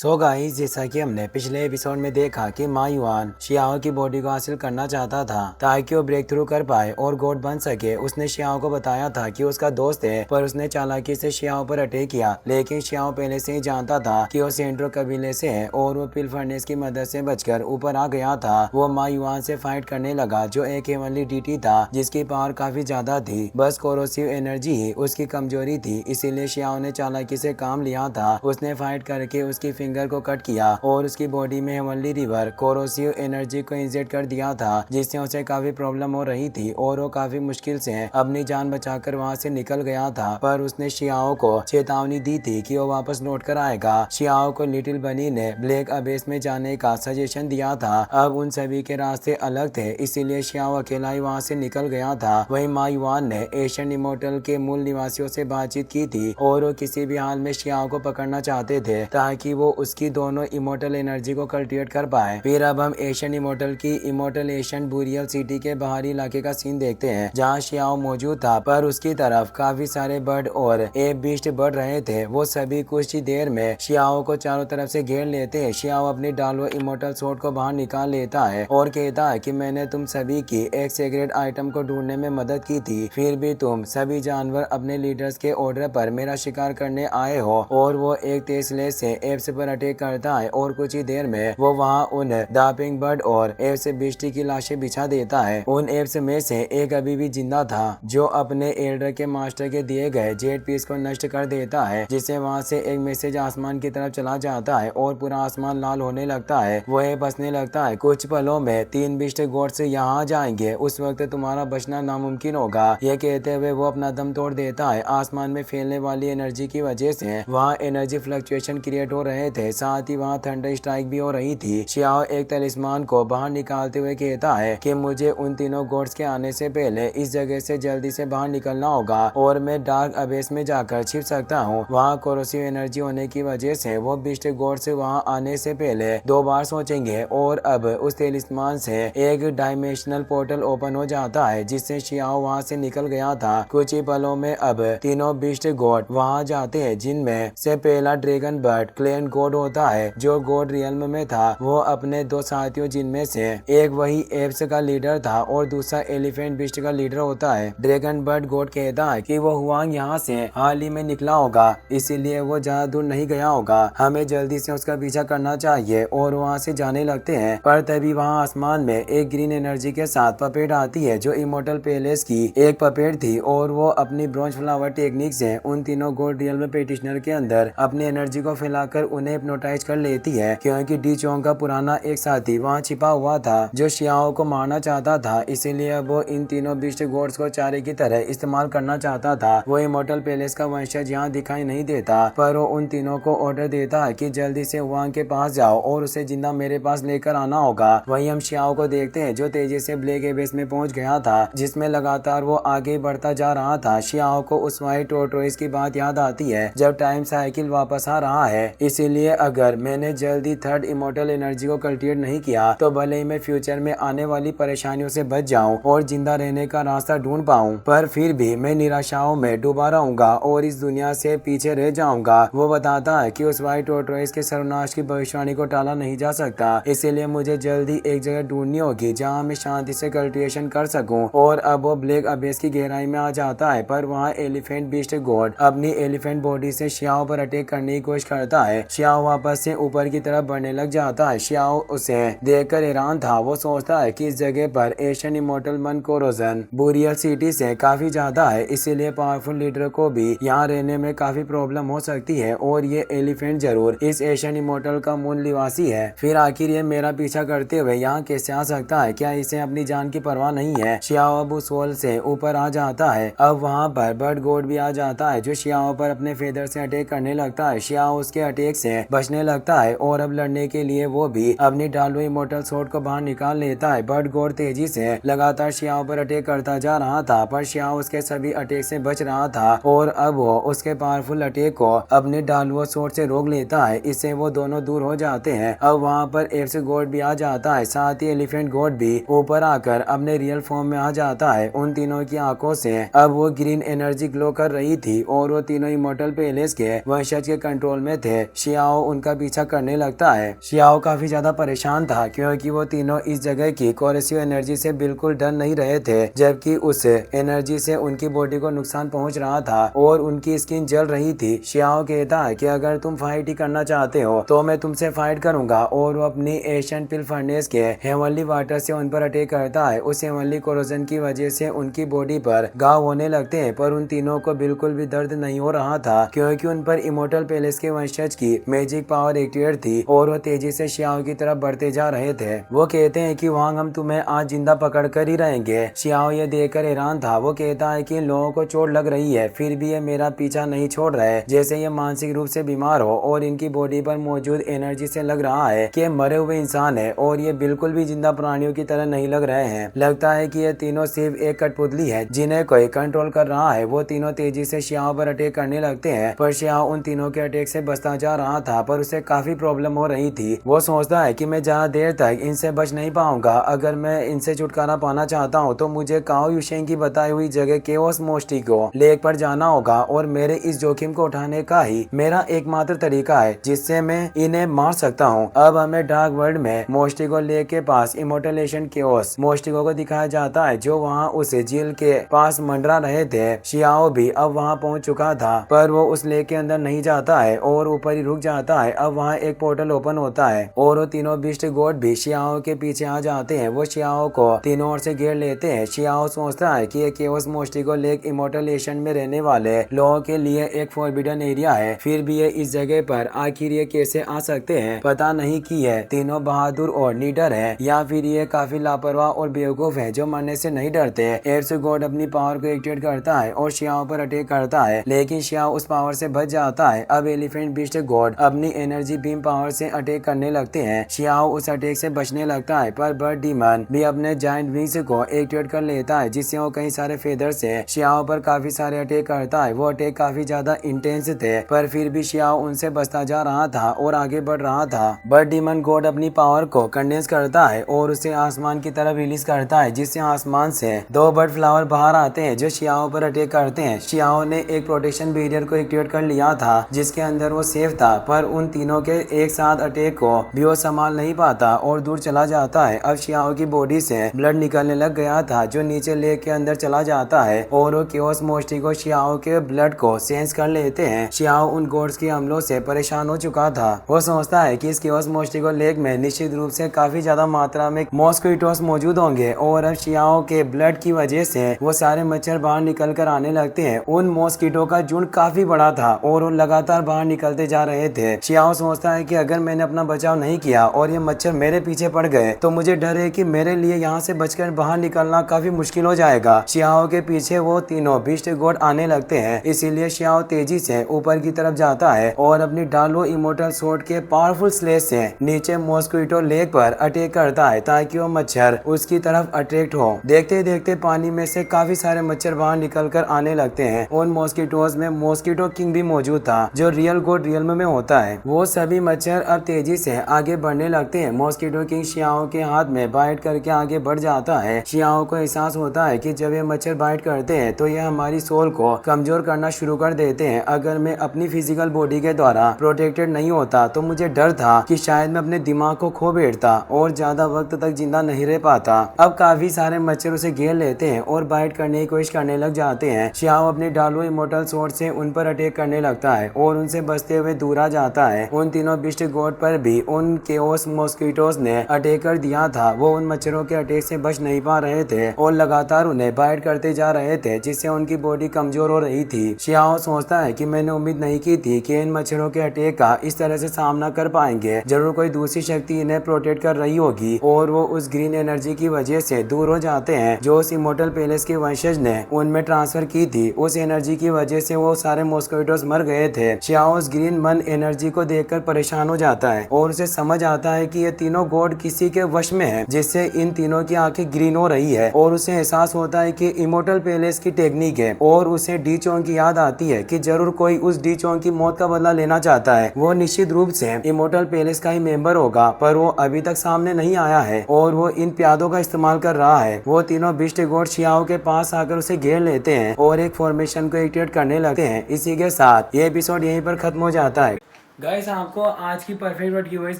So guys, जैसा कि हमने पिछले एपिसोड में देखा कि मा युआन शियाओ की बॉडी को हासिल करना चाहता था ताकि वो ब्रेक थ्रू कर पाए और गॉड बन सके। उसने शियाओ को बताया था कि उसका दोस्त है, पर उसने चालाकी से शियाओ पर अटैक किया। लेकिन शियाओ पहले से ही जानता था कि वो सेंट्रो कबीले से है और वो पिल फर्नेस की मदद से बचकर ऊपर आ गया था। वो मा युआन से फाइट करने लगा, जो एक हेवनली डीटी था जिसकी पावर काफी ज्यादा थी। बस कोरोसिव एनर्जी ही उसकी कमजोरी थी, इसीलिए शियाओ ने चालाकी से काम लिया था। उसने फाइट करके उसकी फिंगर को कट किया और उसकी बॉडी में हेवनली रिवर कोरोसिव एनर्जी को इंजेक्ट कर दिया था, जिससे उसे काफी प्रॉब्लम हो रही थी और वो काफी मुश्किल से अपनी जान बचाकर वहां से निकल गया था। पर उसने शियाओ को चेतावनी दी थी कि वो वापस लौट कर आएगा। शियाओ को लिटिल बनी ने ब्लैक अबेस में जाने का सजेशन दिया था। अब उन सभी के रास्ते अलग थे, इसीलिए शियाओ अकेला ही वहां से निकल गया था। वहीं मा युआन ने एशियन इमोर्टल के मूल निवासियों से बातचीत की थी और वो किसी भी हाल में शियाओ को पकड़ना चाहते थे ताकि वो उसकी दोनों इमोर्टल एनर्जी को कल्टिवेट कर पाए। फिर अब हम एशियन इमोर्टल की इमोर्टल एशियन बुरियल सिटी के बाहरी इलाके का सीन देखते हैं, जहाँ शियाओ मौजूद था। पर उसकी तरफ काफी सारे बर्ड और एप बीस्ट बढ़ रहे थे। वो सभी कुछ ही देर में शियाओ को चारों तरफ से घेर लेते हैं। शियाओ अपनी डालो इमोर्टल सोर्ड को बाहर निकाल लेता है और कहता है कि मैंने तुम सभी की एक सीक्रेट आइटम को ढूंढने में मदद की थी, फिर भी तुम सभी जानवर अपने लीडर्स के ऑर्डर पर मेरा शिकार करने आए हो। और वो एक तेज स्लेज से एप्स पर अटैक करता है और कुछ ही देर में वो वहाँ उन दापिंग बर्ड और एप्स बिस्टी की लाशें बिछा देता है। उन एप्स में से एक अभी भी जिंदा था, जो अपने एल्डर के मास्टर के दिए गए जेट पीस को नष्ट कर देता है, जिससे वहाँ से एक मैसेज आसमान की तरफ चला जाता है और पूरा आसमान लाल होने लगता है। वो एप हंसने लगता है, कुछ पलों में 3 बिस्ट गॉड्स यहाँ आ जाएंगे, उस वक्त तुम्हारा बचना नामुमकिन होगा। ये कहते हुए वो अपना दम तोड़ देता है। आसमान में फैलने वाली एनर्जी की वजह से वहाँ एनर्जी फ्लक्चुएशन क्रिएट हो रहे थे, साथ ही वहाँ थंडर स्ट्राइक भी हो रही थी। शियाओ एक तलिस्मान को बाहर निकालते हुए कहता है कि मुझे उन तीनों गॉड्स के आने से पहले इस जगह से जल्दी से बाहर निकलना होगा और मैं डार्क अबेस में जाकर छिप सकता हूँ। वहाँ कोरोसिव एनर्जी होने की वजह से वो बिस्ट गॉड्स वहाँ आने से पहले 2 बार सोचेंगे। और अब उस तलिस्मान से एक डायमेंशनल पोर्टल ओपन हो जाता है, जिससे शियाओ वहाँ से निकल गया था। कुछ ही पलों में अब तीनों बिस्ट गॉड वहाँ जाते हैं, जिनमें से पहला ड्रैगन बर्ड क्लेन गॉड होता है, जो गॉड रियल्म में था। वो अपने 2 साथियों, जिनमें से एक वही एप्स का लीडर था और दूसरा एलिफेंट बिस्ट का लीडर होता है। ड्रैगन बर्ड गॉड कहता है कि वो हुआंग यहाँ से हाल ही में निकला होगा, इसीलिए वो ज्यादा दूर नहीं गया होगा। हमें जल्दी से उसका पीछा करना चाहिए और वहाँ से जाने लगते हैं। पर तभी वहाँ आसमान में एक ग्रीन एनर्जी के साथ पपेट आती है, जो इमोर्टल पैलेस की एक पपेट थी और वो अपनी ब्रॉन्ज फ्लावर टेक्निक से उन तीनों गॉड रियल्म पेटिशनर के अंदर अपनी एनर्जी को फैलाकर उन्हें हिप्नोटाइज कर लेती है, क्योंकि डी चोंग का पुराना एक साथी वहाँ छिपा हुआ था जो शियाओ को मारना चाहता था। इसीलिए वो इन तीनों बिस्ट गॉड्स को चारे की तरह इस्तेमाल करना चाहता था। वो इमोर्टल पैलेस का वंशज यहाँ दिखाई नहीं देता, पर वो उन तीनों को ऑर्डर देता है कि जल्दी से वांग के पास जाओ और उसे जिंदा मेरे पास लेकर आना होगा। वहीं हम शियाओ को देखते हैं, जो तेजी से ब्लैक एबेस में पहुंच गया था, जिसमें लगातार वो आगे बढ़ता जा रहा था। शियाओ को उस व्हाइट टोरटोइस की बात याद आती है जब टाइम साइकिल वापस आ रहा है। इसीलिए अगर मैंने जल्दी थर्ड इमोर्टल एनर्जी को कल्टिवेट नहीं किया तो भले ही मैं फ्यूचर में आने वाली परेशानियों से बच जाऊं और जिंदा रहने का रास्ता ढूंढ पाऊं, पर फिर भी मैं निराशाओं में डूबा रहूंगा और इस दुनिया से पीछे रह जाऊंगा। वो बताता है कि उस व्हाइट टोरटोइस के सर्वनाश की भविष्यवाणी को टाला नहीं जा सकता, इसीलिए मुझे जल्दी एक जगह ढूंढनी होगी जहाँ मैं शांति से कल्टिवेशन कर सकूं। और अब वो ब्लैक अबेस की गहराई में आ जाता है, पर वहाँ एलिफेंट बीस्ट गॉड अपनी एलिफेंट बॉडी से शियाओ पर अटैक करने की कोशिश करता है। शियाओ वापस से ऊपर की तरफ बढ़ने लग जाता है। शियाओ उसे देखकर हैरान था। वो सोचता है कि इस जगह पर एशियन इमोर्टल मन कोरोजन बुरियल सिटी से काफी ज्यादा है, इसीलिए पावरफुल लीडर को भी यहाँ रहने में काफी प्रॉब्लम हो सकती है और ये एलिफेंट जरूर इस एशियन इमोर्टल का मूल निवासी है। फिर आखिर ये मेरा पीछा करते हुए यहाँ कैसे आ सकता है? क्या इसे अपनी जान की परवाह नहीं है? शियाओ अब उस वॉल से ऊपर आ जाता है। अब वहाँ पर बर्ड गॉड भी आ जाता है, जो शियाओ पर अपने फेदर से अटैक करने लगता है। शियाओ उसके अटैक से बचने लगता है और अब लड़ने के लिए वो भी अपनी डालो इमोर्टल सोर्ड को बाहर निकाल लेता है। बर्ड गॉड तेजी से लगातार शियाओ पर अटैक करता जा रहा था, पर शियाओ उसके सभी अटैक से बच रहा था और अब वो उसके पावरफुल अटैक को अपने डालुओ सोर्ड से रोक लेता है। इससे वो दोनों दूर हो जाते हैं। अब वहाँ पर एप्स गॉड भी आ जाता है, साथ ही एलिफेंट गॉड भी ऊपर आकर अपने रियल फॉर्म में आ जाता है। उन तीनों की आंखों से अब वो ग्रीन एनर्जी ग्लो कर रही थी और वो तीनों इमोर्टल पैलेस के वंशज के कंट्रोल में थे। शियाओ शियाओ उनका पीछा करने लगता है। शियाओ काफी ज्यादा परेशान था क्योंकि वो तीनों इस जगह की कोरेसियो एनर्जी से बिल्कुल डर नहीं रहे थे, जबकि उस एनर्जी से उनकी बॉडी को नुकसान पहुंच रहा था और उनकी स्किन जल रही थी। शियाओ कहता है कि अगर तुम फाइट ही करना चाहते हो तो मैं तुमसे फाइट करूंगा, और वो अपनी एशियन पिल फर्नेस के हेवनली वाटर से उन पर अटैक करता है। उस हेवनली कोरोजन की वजह से उनकी बॉडी पर घाव होने लगते हैं, पर उन तीनों को बिल्कुल भी दर्द नहीं हो रहा था क्योंकि उन पर इमोर्टल पैलेस के वंशज की मैजिक पावर एक्टिवेट थी और वो तेजी से शियाओ की तरफ बढ़ते जा रहे थे। वो कहते हैं कि वांग, हम तुम्हें आज जिंदा पकड़ कर ही रहेंगे। शियाओ ये देखकर हैरान था। वो कहता है कि इन लोगों को चोट लग रही है फिर भी ये मेरा पीछा नहीं छोड़ रहे, जैसे ये मानसिक रूप से बीमार हो, और इनकी बॉडी पर मौजूद एनर्जी से लग रहा है कि मरे हुए इंसान है और ये बिल्कुल भी जिंदा प्राणियों की तरह नहीं लग रहे हैं। लगता है कि ये तीनों सिर्फ एक कठपुतली है जिन्हें कोई कंट्रोल कर रहा है। वो तीनों तेजी से शियाओ पर अटैक करने लगते हैं, पर शियाओ उन तीनों के अटैक से बचता जा रहा था, पर उसे काफी प्रॉब्लम हो रही थी। वो सोचता है कि मैं ज्यादा देर तक इनसे बच नहीं पाऊंगा। अगर मैं इनसे छुटकारा पाना चाहता हूँ तो मुझे काओ युशेंग की बताई हुई जगह केओस मोस्टिको लेक पर जाना होगा, और मेरे इस जोखिम को उठाने का ही मेरा एकमात्र तरीका है जिससे मैं इन्हें मार सकता हूँ। अब हमें डार्क वर्ल्ड में मोस्टिको लेक के पास इमोर्टल एशियन केओस मोस्टिको को दिखाया जाता है, जो वहाँ उस झील के पास मंडरा रहे थे। शियाओ भी अब वहाँ पहुँच चुका था, पर वो उस लेक के अंदर नहीं जाता है और ऊपर ही रुक जाता है। अब वहाँ एक पोर्टल ओपन होता है और वो तीनों बीस्ट गॉड भी शियाओ के पीछे आ जाते हैं। वो शियाओ को तीनों ओर से घेर लेते हैं। शियाओ सोचता है कि ये केओस मोस्टिको लेक इमोर्टल एशियन में रहने वाले लोगों के लिए एक फॉरबिडन एरिया है, फिर भी ये इस जगह पर आखिर ये कैसे आ सकते हैं। पता नहीं कि ये तीनों बहादुर और निडर है या फिर ये काफी लापरवाह और बेवकूफ है जो मरने से नहीं डरते। एप्स गॉड अपनी पावर को एक्टिवेट करता है और शियाओ पर अटैक करता है, लेकिन शियाओ उस पावर से बच जाता है। अब एलिफेंट बीस्ट गॉड अपनी एनर्जी बीम पावर से अटैक करने लगते हैं। शियाओ उस अटैक से बचने लगता है, पर बर्ड डीमन भी अपने जायंट विंग्स को एक्टिवेट कर लेता है, जिससे वो कई सारे फेदर से शियाओ पर काफी सारे अटैक करता है। वो अटैक काफी ज्यादा इंटेंस थे, पर फिर भी शियाओ उनसे बचता जा रहा था और आगे बढ़ रहा था। बर्ड डीमन गॉड अपनी पावर को कंडेंस करता है और उसे आसमान की तरफ रिलीज करता है, जिससे आसमान से दो बर्ड फ्लावर बाहर आते हैं जो शियाओ पर अटैक करते हैं। शियाओ ने एक प्रोटेक्शन बैरियर को एक्टिवेट कर लिया था जिसके अंदर वो सेफ था, पर उन तीनों के एक साथ अटैक को भी वो संभाल नहीं पाता और दूर चला जाता है। अब शियाओ की बॉडी से ब्लड निकलने लग गया था जो नीचे लेक के अंदर चला जाता है और वो केओस मोस्टिको शियाओ के ब्लड को सेंस कर लेते हैं। शियाओ उन गॉड्स के हमलों से परेशान हो चुका था। वो सोचता है कि इस केओस मोस्टिको लेक में निश्चित रूप से काफी ज्यादा मात्रा में मॉस्किटोस मौजूद होंगे, और अब शियाओ के ब्लड की वजह से वो सारे मच्छर बाहर निकल कर आने लगते हैं। उन मॉस्किटो का झुंड काफी बड़ा था और वो लगातार बाहर निकलते जा रहे थे। शियाओ सोचता है कि अगर मैंने अपना बचाव नहीं किया और ये मच्छर मेरे पीछे पड़ गए तो मुझे डर है कि मेरे लिए यहाँ से बचकर बाहर निकलना काफी मुश्किल हो जाएगा। शियाओ के पीछे वो तीनों बीस्ट गॉड आने लगते हैं, इसीलिए शियाओ तेजी से ऊपर की तरफ जाता है और अपनी डालो इमोर्टल स्वॉर्ड के पावरफुल स्लेश से नीचे मॉस्किटो लेक पर अटैक करता है ताकि वो मच्छर उसकी तरफ अट्रैक्ट हो। देखते देखते पानी में से काफी सारे मच्छर बाहर निकल कर आने लगते हैं। उन मॉस्किटोज में मॉस्किटो किंग भी मौजूद था जो रियल गॉड रियल्म में होता है। वो सभी मच्छर अब तेजी से आगे बढ़ने लगते हैं। मॉस्किटो किंग शियाओ के हाथ में बाइट करके आगे बढ़ जाता है। शियाओ को एहसास होता है कि जब ये मच्छर बाइट करते हैं तो ये हमारी सोल को कमजोर करना शुरू कर देते हैं। अगर मैं अपनी फिजिकल बॉडी के द्वारा प्रोटेक्टेड नहीं होता तो मुझे डर था कि शायद मैं अपने दिमाग को खो बैठता और ज्यादा वक्त तक जिंदा नहीं रह पाता। अब काफी सारे मच्छर उसे घेर लेते हैं और बाइट करने की कोशिश करने लग जाते हैं। शियाओ अपने डालो इमोर्टल स्वॉर्ड से उन पर अटैक करने लगता है और उनसे बचते हुए दूर आ जाता है। उन तीनों बीस्ट गॉड पर भी उन केओस मॉस्किटोस ने अटैक कर दिया था। वो उन मच्छरों के अटैक से बच नहीं पा रहे थे और लगातार उन्हें बाइट करते जा रहे थे, जिससे उनकी बॉडी कमजोर हो रही थी। शियाओ सोचता है कि मैंने उम्मीद नहीं की थी कि इन मच्छरों के अटैक का इस तरह से सामना कर पाएंगे। जरूर कोई दूसरी शक्ति इन्हें प्रोटेक्ट कर रही होगी, और वो उस ग्रीन एनर्जी की वजह से दूर हो जाते हैं जो उस इमोर्टल पैलेस के वंशज ने उनमें ट्रांसफर की थी। उस एनर्जी की वजह से वो सारे मॉस्किटोस मर गए थे। शियाओ उस ग्रीन मन एनर्जी को देखकर परेशान हो जाता है और उसे समझ आता है कि ये तीनों गॉड किसी के वश में है, जिससे इन तीनों की आंखें ग्रीन हो रही है। और उसे एहसास होता है कि इमोर्टल पैलेस की टेक्निक है, और उसे डी चोंग की याद आती है कि जरूर कोई उस डी चोंग की मौत का बदला लेना चाहता है। वो निश्चित रूप से इमोर्टल पैलेस का ही मेंबर होगा, पर वो अभी तक सामने नहीं आया है और वो इन प्यादों का इस्तेमाल कर रहा है। वो तीनों बीस्ट गॉड शियाओ के पास आकर उसे घेर लेते हैं और एक फॉर्मेशन को एक्टिवेट करने लगते हैं। इसी के साथ ये एपिसोड यहीं पर खत्म हो जाता है। गाइस आपको आज की परफेक्ट वर्ड की वॉइस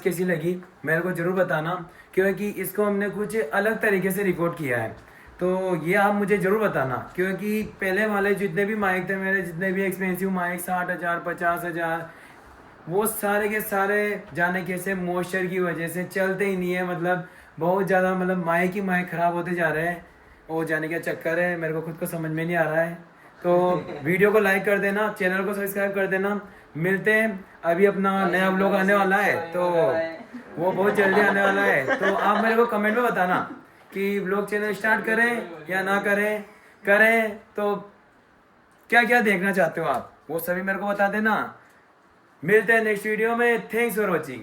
कैसी लगी मेरे को जरूर बताना, क्योंकि इसको हमने कुछ अलग तरीके से रिकॉर्ड किया है। तो ये आप मुझे जरूर बताना, क्योंकि पहले वाले जितने भी माइक थे मेरे, जितने भी एक्सपेंसिव माइक 60,000 50,000, वो सारे के सारे जाने कैसे मॉइस्चर की वजह से चलते ही नहीं है। मतलब बहुत ज़्यादा, मतलब माइक ही माइक ख़राब होते जा रहे हैं। वो जाने क्या चक्कर है मेरे को खुद को समझ में नहीं आ रहा है। तो वीडियो को लाइक कर देना, चैनल को सब्सक्राइब कर देना। मिलते हैं, अभी अपना नया व्लॉग आने वाला है, तो वो बहुत जल्दी आने वाला है। तो आप मेरे को कमेंट में बताना कि व्लॉग चैनल स्टार्ट करें या ना करें, करें तो क्या क्या देखना चाहते हो आप, वो सभी मेरे को बता देना। मिलते हैं नेक्स्ट वीडियो में। Thanks for watching.